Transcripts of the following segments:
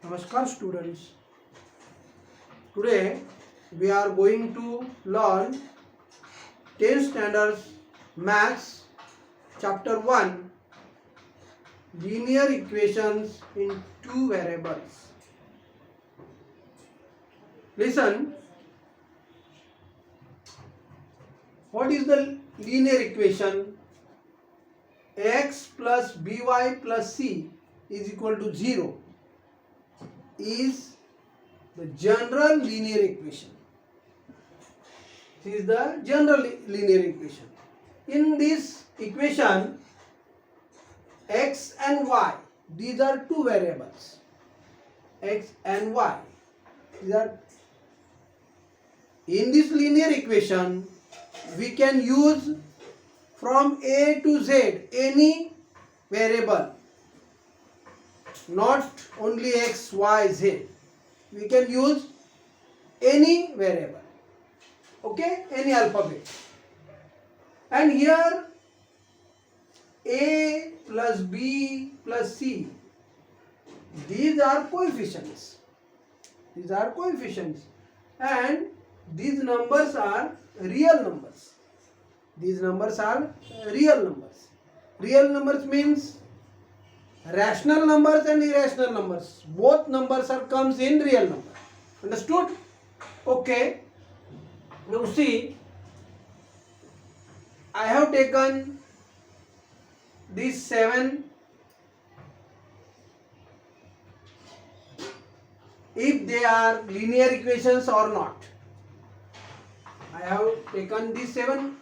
Namaskar students. Today we are going to learn 10th standard maths chapter 1 linear equations in two variables. Listen, what is the linear equation? X plus by plus c is equal to 0 is the general linear equation. This is the general linear equation. In this equation, x and y, these are two variables. X and y. These are in this linear equation, we can use from a to z any variable, not only x, y, z. We can use any variable, okay, any alphabet. And here a plus b plus c, these are coefficients. These are coefficients, and these numbers are real numbers. These numbers are real numbers. Real numbers means rational numbers and irrational numbers. Both numbers are comes in real number. Understood? Okay. Now see, I have taken these 7. If they are linear equations or not. I have taken these 7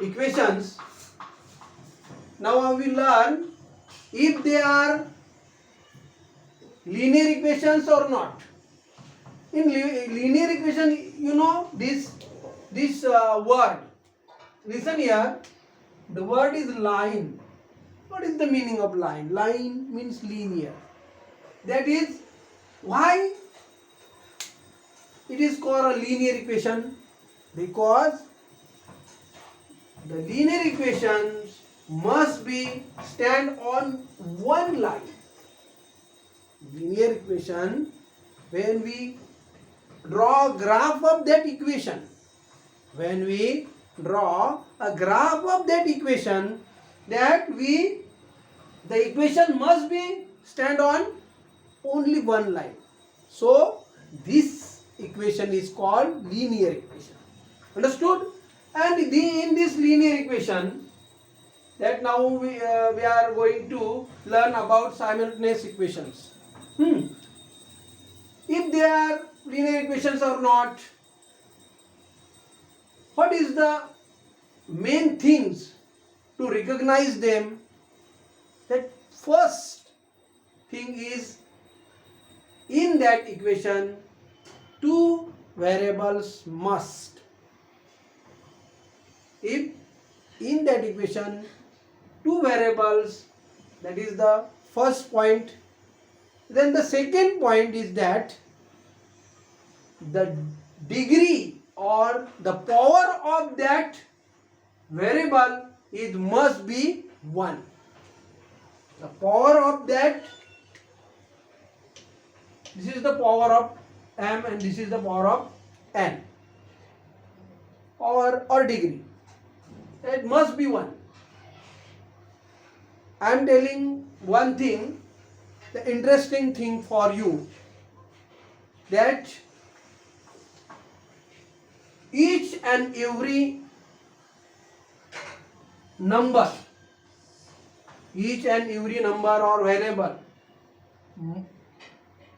equations. Now I will learn if they are linear equations or not. In linear equation, you know this word. Listen here. The word is line. What is the meaning of line? Line means linear. That is why it is called a linear equation, because the linear equations must be stand on one line. Linear equation, when we draw a graph of that equation, that the equation must be stand on only one line. So this equation is called linear equation. Understood? And in this linear equation, that now we are going to learn about simultaneous equations. If they are linear equations or not, what is the main things to recognize them? That first thing is, in that equation, two variables must. If in that equation two variables, that is the first point. Then the second point is that the degree or the power of that variable must be 1. The power of that, this is the power of m and this is the power of n, or degree. It must be 1. I am telling one thing, the interesting thing for you, that each and every number or variable,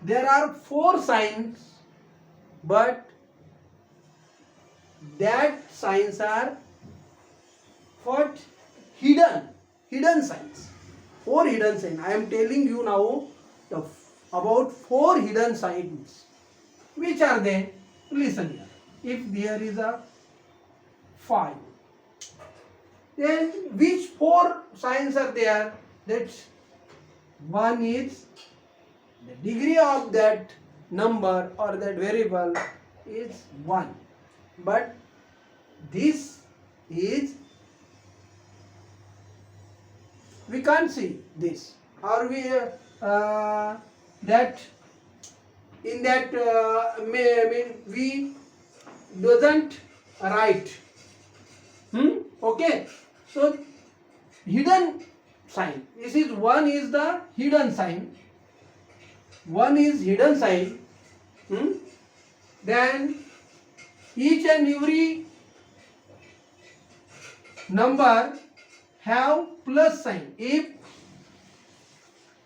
there are 4 signs, but that signs are what? Hidden signs. 4 hidden signs. I am telling you now about 4 hidden signs. Which are they? Listen here. If there is a 5, then which 4 signs are there? That one is the degree of that number or that variable is 1, but this is, we can't see this, or we that in that we doesn't write. Okay, so hidden sign, this is one is the hidden sign, one is hidden sign. Then each and every number have plus sign. If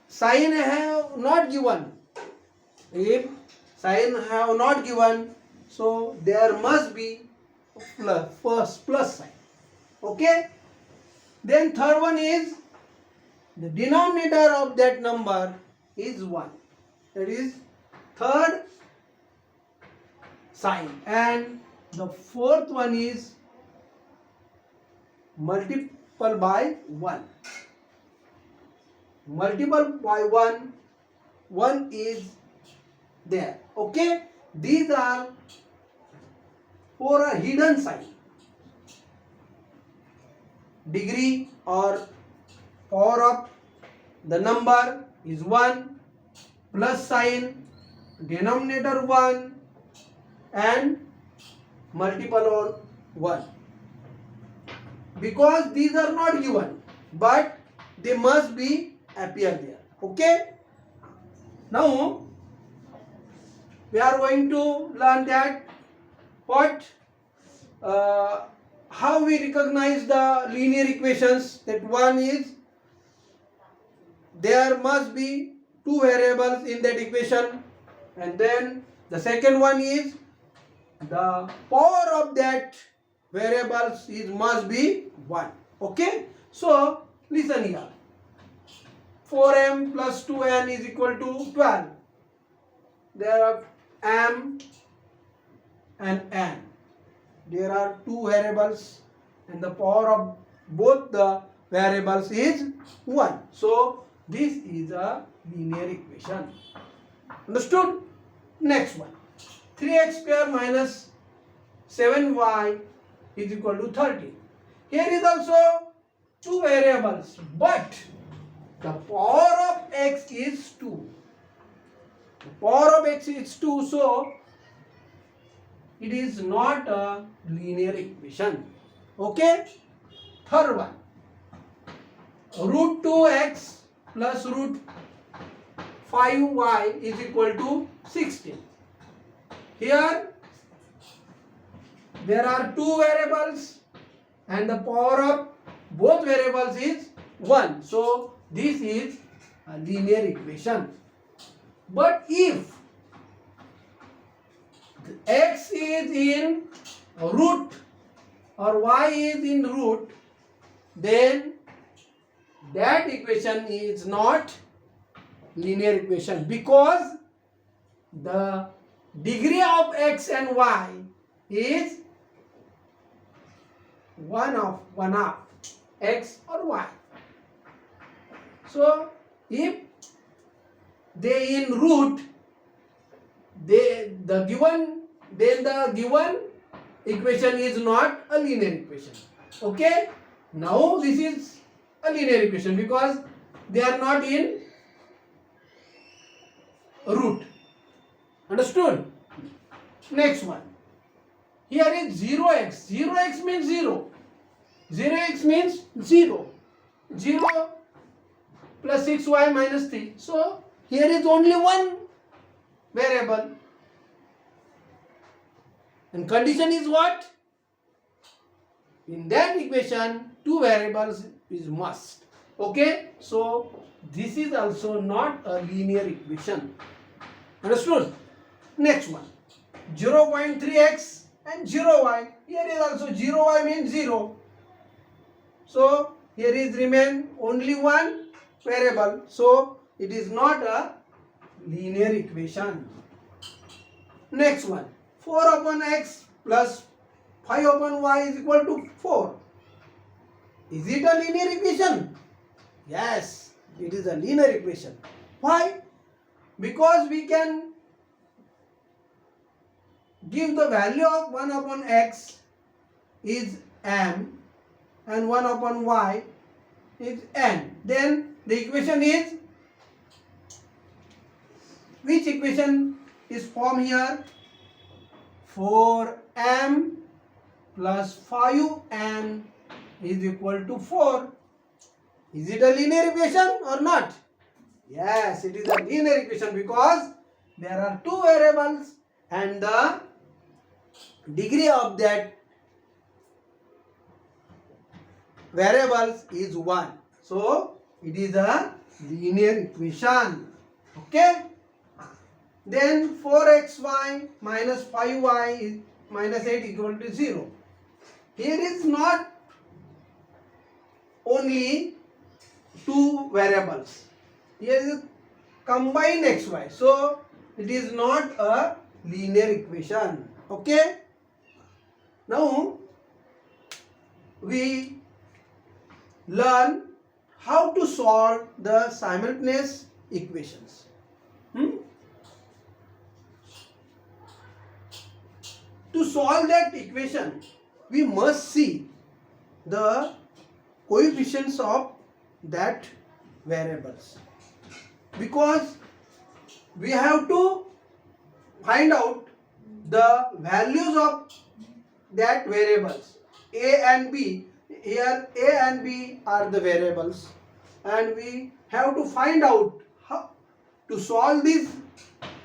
sign have not given, if sign have not given, so there must be plus sign. Okay, then third one is the denominator of that number is 1, that is third sign. And the fourth one is multiple by 1, multiple by 1, 1 is there. Okay, these are for a hidden sign. Degree or power of the number is 1, plus sign, denominator 1, and multiple on 1. Because these are not given, but they must be appear there. Okay, now we are going to learn that what how we recognize the linear equations. That one is there must be two variables in that equation, and then the second one is the power of that variables is must be 1. Okay, so listen here, 4m plus 2n is equal to 12. There are m and n, there are two variables and the power of both the variables is 1. So this is a linear equation. Understood? Next one, 3x square minus 7y is equal to 30. Here is also two variables, but the power of x is 2. The power of x is 2, so it is not a linear equation. Okay? Third one, root 2x plus root 5y is equal to 16. Here there are two variables and the power of both variables is 1. So this is a linear equation. But if x is in root or y is in root, then that equation is not linear equation, because the degree of x and y is 1 half x or y. So if they in root, the given equation is not a linear equation. Okay, now this is a linear equation because they are not in root. Understood? Next one, here is 0x. 0x means 0. 0x means 0. 0 plus 6y minus 3. So here is only one variable. And condition is what? In that equation, two variables is must. Okay? So this is also not a linear equation. Understood? Next one, 0.3x and 0y. Here is also 0y means 0. So here is remain only one variable. So it is not a linear equation. Next one, 4 upon x plus 5 upon y is equal to 4. Is it a linear equation? Yes, it is a linear equation. Why? Because we can give the value of 1 upon x is m and 1 upon y is n. Then the equation is which equation is formed here? 4m plus 5n is equal to 4. Is it a linear equation or not? Yes, it is a linear equation because there are two variables and the degree of that variables is 1. So it is a linear equation. Okay. Then 4xy minus 5y is minus 8 equal to 0. Here is not only two variables. Here is combined xy. So it is not a linear equation. Okay. Now we learn how to solve the simultaneous equations. To solve that equation, we must see the coefficients of that variables, because we have to find out the values of that variables a and b. Here a and b are the variables, and we have to find out how to solve these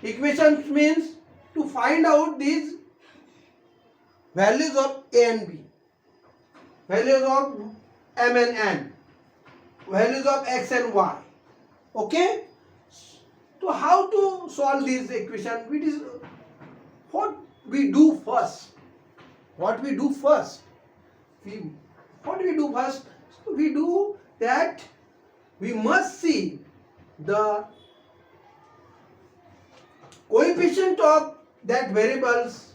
equations. Means to find out these values of a and b, values of m and n, values of x and y. Okay. So how to solve this equation? It is what we do first. What we do first? We do that we must see the coefficient of that variables,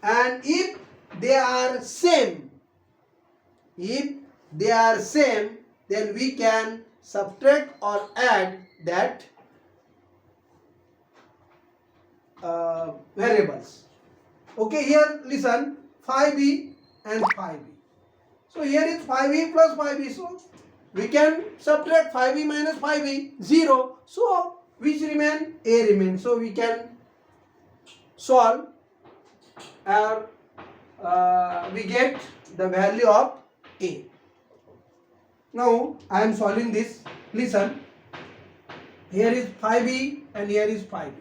and if they are same, then we can subtract or add that variables. Okay, here listen, 5b and 5b. So here is 5b plus 5b. So we can subtract 5b minus 5b, 0. So which remain? A remains. So we can solve, or we get the value of a. Now I am solving this. Listen, here is 5b and here is 5b.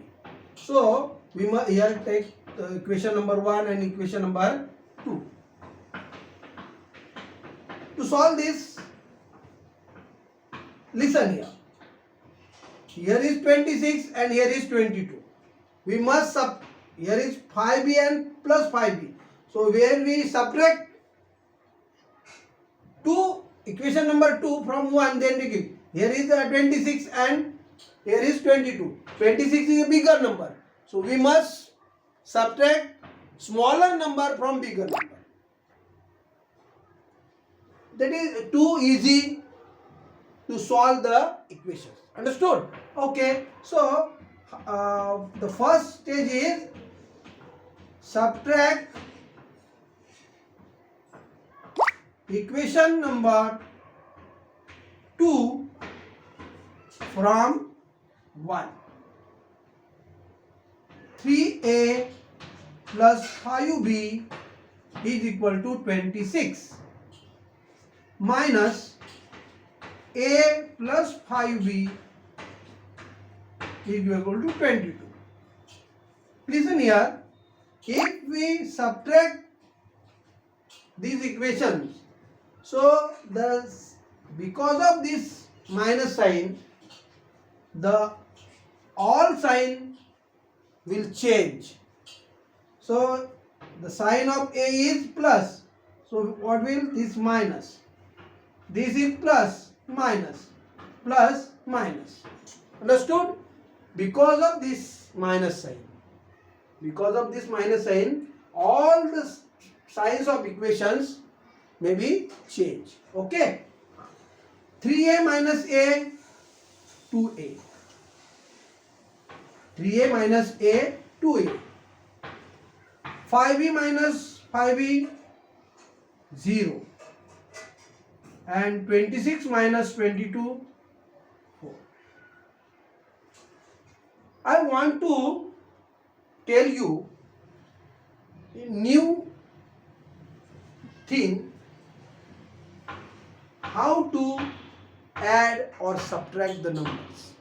So we must here take equation number 1 and equation number 2. To solve this, listen here. Here is 26 and here is 22. We must here is 5b and plus 5b. So where we subtract 2, equation number 2 from 1, then we give. Here is 26 and here is 22. 26 is a bigger number. So we must subtract smaller number from bigger number. That is too easy to solve the equations. Understood? Okay. So the first stage is subtract equation number 2 from 1. 3a plus 5b is equal to 26 minus a plus 5b is equal to 22. Listen here, if we subtract these equations, so because of this minus sign, the all sign will change. So the sign of a is plus. So what will this minus? This is plus, minus, plus, minus. Understood? Because of this minus sign. Because of this minus sign, all the signs of equations may be changed. Okay? 3a minus a, 2a. 3a minus a, 2a. 5b minus 5b, 0. And 26 minus 22, 4. I want to tell you a new thing, how to add or subtract the numbers.